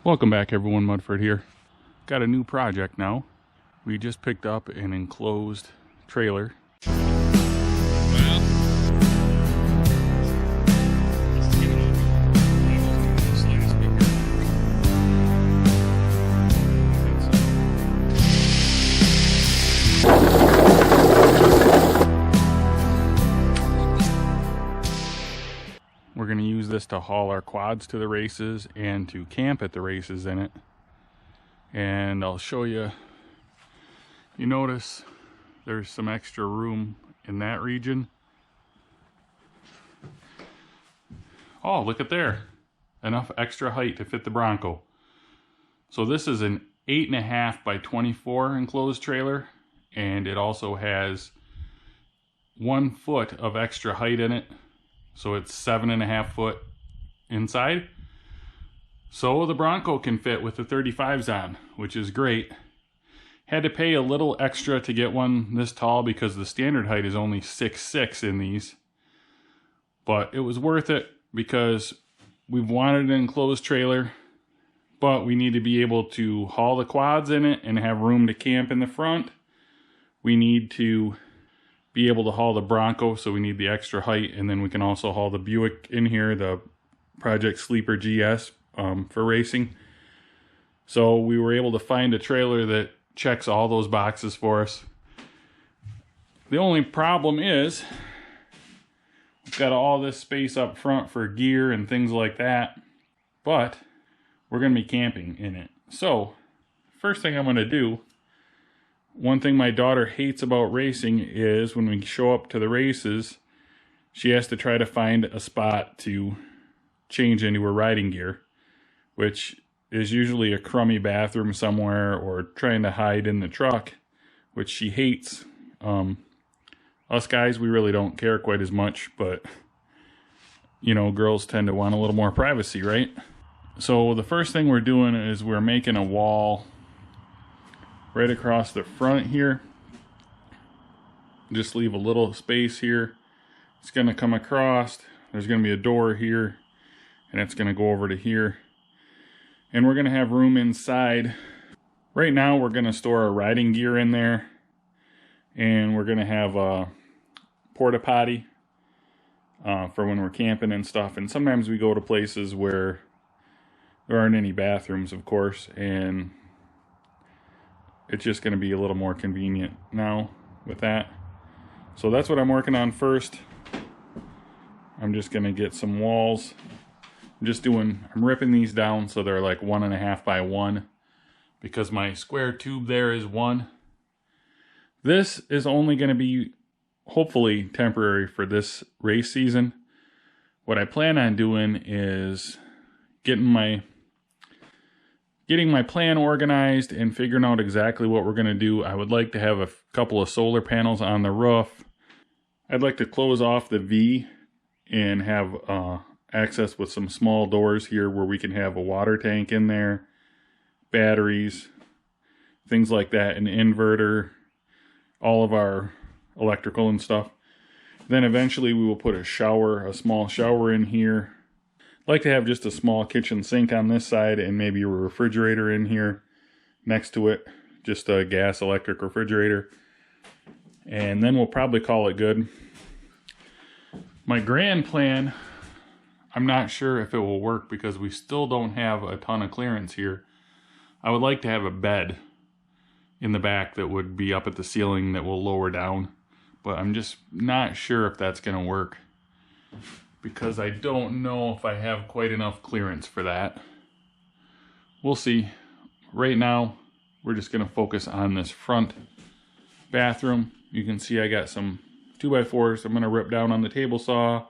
Welcome back everyone, Mudford here. Got a new project now. We just picked up an enclosed trailer. We're going to use this to haul our quads to the races and to camp at the races in it. And I'll show you. You notice there's some extra room in that region. Oh, look at there. Enough extra height to fit the Bronco. So this is an 8.5 by 24 enclosed trailer, and it also has 1 foot of extra height in it. So it's 7.5 foot inside. So the Bronco can fit with the 35s on, which is great. Had to pay a little extra to get one this tall because the standard height is only 6'6" in these. But it was worth it because we've wanted an enclosed trailer, but we need to be able to haul the quads in it and have room to camp in the front. We need to be able to haul the Bronco, so we need the extra height, and then we can also haul the Buick in here, the Project Sleeper GS for racing. So we were able to find a trailer that checks all those boxes for us. The only problem is we've got all this space up front for gear and things like that, but we're going to be camping in it. So first thing I'm going to do, one thing my daughter hates about racing is when we show up to the races, she has to try to find a spot to change into her riding gear, which is usually a crummy bathroom somewhere or trying to hide in the truck, which she hates. Us guys, we really don't care quite as much, but you know, girls tend to want a little more privacy, right? So the first thing we're doing is we're making a wall right across the front here. Just leave a little space here. It's going to come across. There's going to be a door here, and it's going to go over to here. And we're going to have room inside. Right now we're going to store our riding gear in there, and we're going to have a porta potty for when we're camping and stuff. And sometimes we go to places where there aren't any bathrooms, of course, and it's just going to be a little more convenient now with that. So that's what I'm working on first. I'm just going to get some walls. I'm ripping these down so they're like 1.5 by 1 because my square tube there is 1. This is only going to be hopefully temporary for this race season. What I plan on doing is getting my plan organized and figuring out exactly what we're going to do. I would like to have a couple of solar panels on the roof. I'd like to close off the V and have access with some small doors here where we can have a water tank in there, batteries, things like that, an inverter, all of our electrical and stuff. Then eventually we will put a small shower in here. I'd like to have just a small kitchen sink on this side and maybe a refrigerator in here next to it, just a gas electric refrigerator. And then we'll probably call it good. My grand plan, I'm not sure if it will work because we still don't have a ton of clearance here. I would like to have a bed in the back that would be up at the ceiling that will lower down, but I'm just not sure if that's going to work because I don't know if I have quite enough clearance for that. We'll see. Right now, we're just going to focus on this front bathroom. You can see I got some 2x4s I'm going to rip down on the table saw.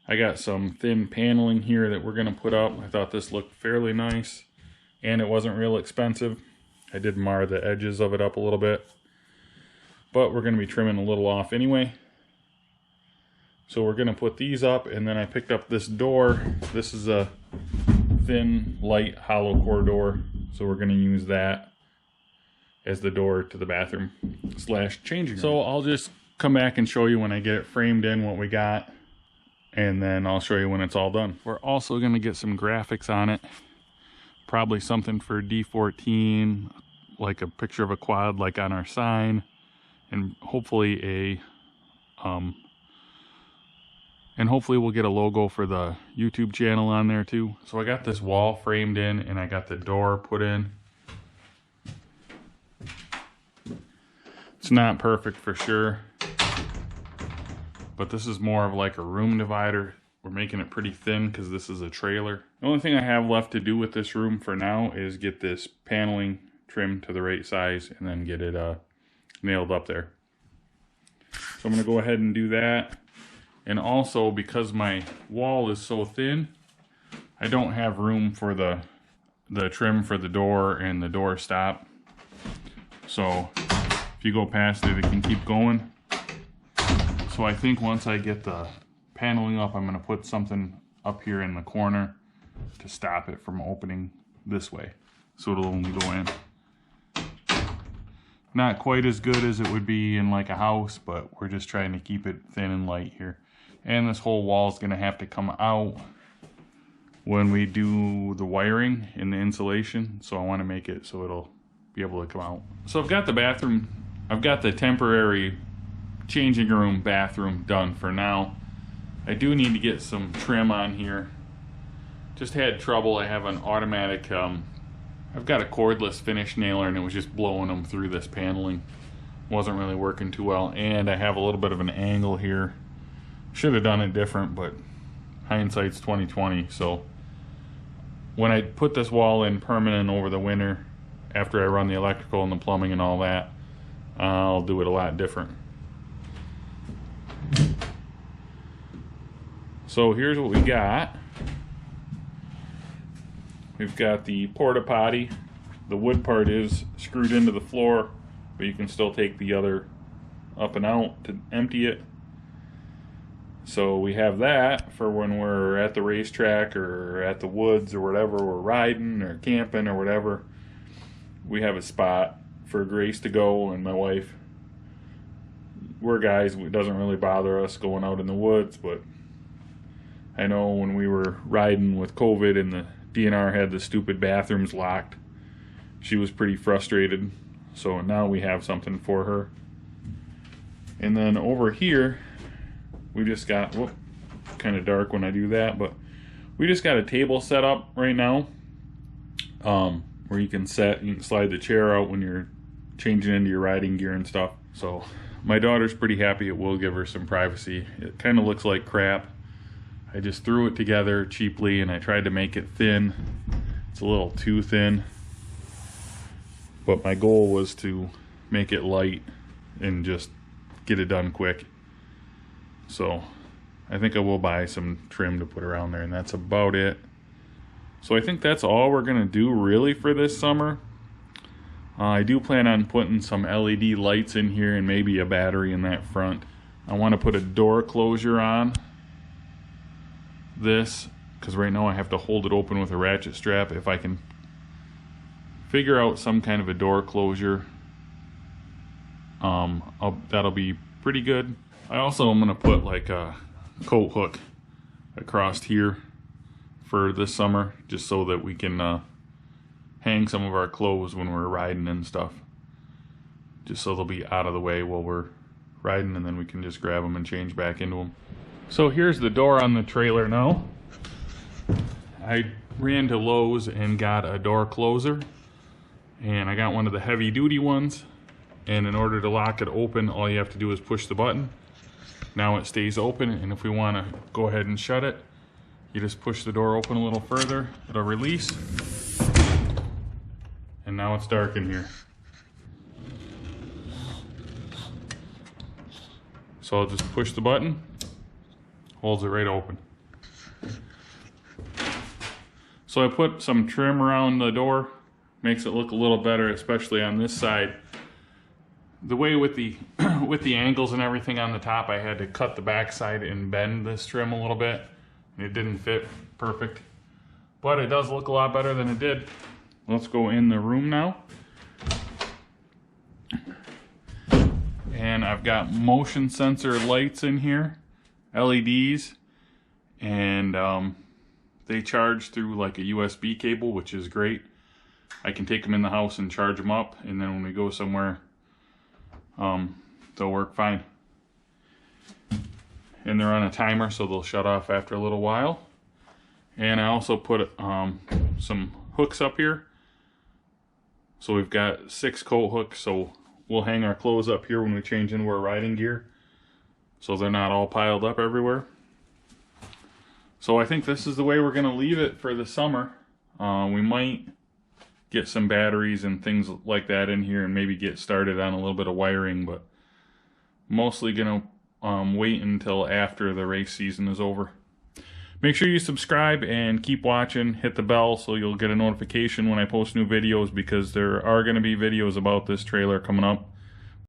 I got some thin paneling here that we're going to put up. I thought this looked fairly nice, and it wasn't real expensive. I did mar the edges of it up a little bit, but we're going to be trimming a little off anyway. So we're going to put these up, and then I picked up this door. This is a thin, light, hollow core door, so we're going to use that as the door to the bathroom / changing room. So I'll just come back and show you when I get it framed in what we got, and then I'll show you when it's all done. We're also going to get some graphics on it probably something for D14, like a picture of a quad like on our sign, and hopefully we'll get a logo for the YouTube channel on there too. So I got this wall framed in and I got the door put in. It's not perfect for sure, but this is more of like a room divider. We're making it pretty thin because this is a trailer. The only thing I have left to do with this room for now is get this paneling trimmed to the right size and then get it nailed up there. So I'm going to go ahead and do that. And also, because my wall is so thin, I don't have room for the trim for the door and the door stop. So if you go past it, it can keep going. So I think once I get the paneling up, I'm going to put something up here in the corner to stop it from opening this way. So it'll only go in. Not quite as good as it would be in like a house, but we're just trying to keep it thin and light here. And this whole wall is going to have to come out when we do the wiring and the insulation. So I want to make it so it'll be able to come out. So I've got the bathroom, I've got the temporary changing room bathroom done for now. I do need to get some trim on here. Just had trouble. I have an automatic, I've got a cordless finish nailer and it was just blowing them through this paneling. Wasn't really working too well. And I have a little bit of an angle here. Should have done it different, but hindsight's 20/20. So when I put this wall in permanent over the winter, after I run the electrical and the plumbing and all that, I'll do it a lot different. So here's what we got. We've got the porta potty. The wood part is screwed into the floor, but you can still take the other up and out to empty it. So we have that for when we're at the racetrack or at the woods or whatever, we're riding or camping or whatever. We have a spot for Grace to go and my wife. We're guys, it doesn't really bother us going out in the woods, but I know when we were riding with COVID and the DNR had the stupid bathrooms locked, she was pretty frustrated. So now we have something for her. And then over here, we just got, whoop, kind of dark when I do that, but we just got a table set up right now where you can slide the chair out when you're changing into your riding gear and stuff. So my daughter's pretty happy. It will give her some privacy. It kind of looks like crap. I just threw it together cheaply and I tried to make it thin. It's a little too thin, but my goal was to make it light and just get it done quick. So I think I will buy some trim to put around there, and that's about it. So I think that's all we're gonna do really for this summer. I do plan on putting some LED lights in here and maybe a battery in that front. I want to put a door closure on this because right now I have to hold it open with a ratchet strap. If I can figure out some kind of a door closure, that'll be pretty good. I also am going to put like a coat hook across here for this summer, just so that we can hang some of our clothes when we're riding and stuff, just so they'll be out of the way while we're riding, and then we can just grab them and change back into them. So here's the door on the trailer now. I ran to Lowe's and got a door closer, and I got one of the heavy duty ones, and in order to lock it open, all you have to do is push the button. Now it stays open, and if we want to go ahead and shut it, you just push the door open a little further, it'll release, and now it's dark in here. So I'll just push the button, holds it right open. So I put some trim around the door, makes it look a little better, especially on this side. The way with the with the angles and everything on the top, I had to cut the back side and bend this trim a little bit. It didn't fit perfect, but it does look a lot better than it did. Let's go in the room now. And I've got motion sensor lights in here, LEDs, and They charge through like a USB cable, which is great. I can take them in the house and charge them up, and then when we go somewhere, they'll work fine. And they're on a timer, so they'll shut off after a little while. And I also put some hooks up here. So we've got 6 coat hooks, so we'll hang our clothes up here when we change into our riding gear, so they're not all piled up everywhere. So I think this is the way we're going to leave it for the summer. We might get some batteries and things like that in here and maybe get started on a little bit of wiring, but mostly going to wait until after the race season is over. Make sure you subscribe and keep watching. Hit the bell so you'll get a notification when I post new videos, because there are going to be videos about this trailer coming up.